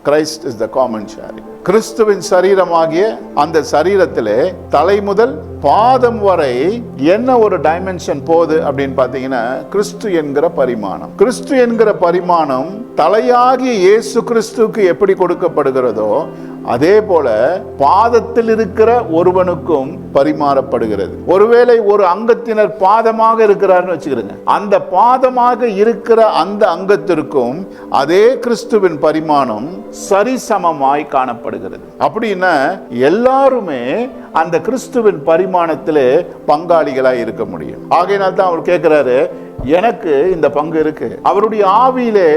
Christ is the common sharing. கிறிஸ்துவின் சரீரமாகிய அந்த சரீரத்திலே தலை முதல் பாதம் வரை என்ன ஒரு டைமென்ஷன் போகுது அப்படின்னு பாத்தீங்கன்னா, கிறிஸ்து என்கிற பரிமாணம். கிறிஸ்து என்கிற பரிமாணம் தலையாகிய இயேசு கிறிஸ்துவுக்கு எப்படி கொடுக்கப்படுகிறதோ அதே போல பாதத்தில் இருக்கிற ஒருவனுக்கும் பரிமாறப்படுகிறது. ஒருவேளை ஒரு அங்கத்தினர் பாதமாக இருக்கிறார்னு வச்சுக்கிறேங்க, அந்த பாதமாக இருக்கிற அந்த அங்கத்திற்கும் அதே கிறிஸ்துவின் பரிமாணம் சரிசமமாய் காணப்படுகிறது. அப்படின்னா எல்லாருமே அந்த கிறிஸ்துவின் பரிமாணத்திலே பங்காளிகளாய் இருக்க முடியும். ஆகையினால் தான் அவர் கேட்கிறாரு, எனக்கு இந்த பங்கு இருக்கு. அவருடைய ஆவியிலே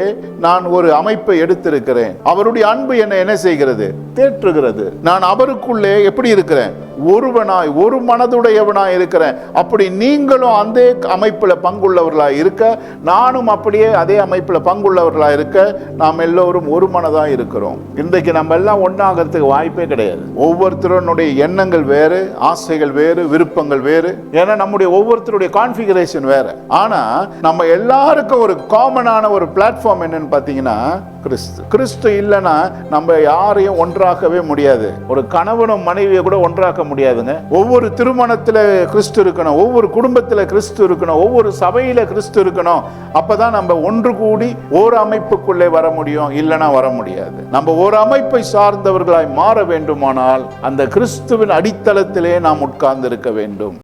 நான் ஒரு அமைப்பை எடுத்திருக்கிறேன். அவருடைய அன்பு என்னை என்ன செய்கிறது? தேற்றுகிறது. நான் அவருக்குள்ளே எப்படி இருக்கிறேன்? ஒருவனாய், ஒரு மனதுடையவனாய் இருக்கிறேன். அப்படி நீங்களும் அந்த அமைப்புல பங்குள்ளவர்களாய் இருக்க, நானும் அப்படியே அதே அமைப்புல பங்குள்ளவர்களாய் இருக்க, நாம் எல்லோரும் ஒரு மனதாய் இருக்கிறோம். இன்றைக்கு நம்ம எல்லாம் ஒன்றாகிறதுக்கு வாய்ப்பே கிடையாது. ஒவ்வொருத்தருடைய எண்ணங்கள் வேறு, ஆசைகள் வேறு, விருப்பங்கள் வேறு. ஏன்னா நம்முடைய ஒவ்வொருத்தருடைய கான்ஃபிகரேஷன் வேற. ஆனா நம்ம எல்லாருக்கும் ஒரு காமனான ஒரு பிளாட்ஃபார்ம் என்னன்னு பாத்தீங்கன்னா கிறிஸ்து. கிறிஸ்து இல்லைன்னா நம்ம யாரையும் ஒன்றாக்கவே முடியாது. ஒரு கணவனும் மனைவியை கூட ஒன்றாக்க முடியாதுங்க. ஒவ்வொரு திருமணத்துல கிறிஸ்து இருக்கணும், ஒவ்வொரு குடும்பத்துல கிறிஸ்து இருக்கணும், ஒவ்வொரு சபையில கிறிஸ்து இருக்கணும். அப்பதான் நம்ம ஒன்று கூடி ஒரு அமைப்புக்குள்ளே வர முடியும், இல்லைன்னா வர முடியாது. நம்ம ஒரு அமைப்பை சார்ந்தவர்களாய் மாற வேண்டுமானால் அந்த கிறிஸ்துவின் அடித்தளத்திலே நாம் உட்கார்ந்து இருக்க வேண்டும்.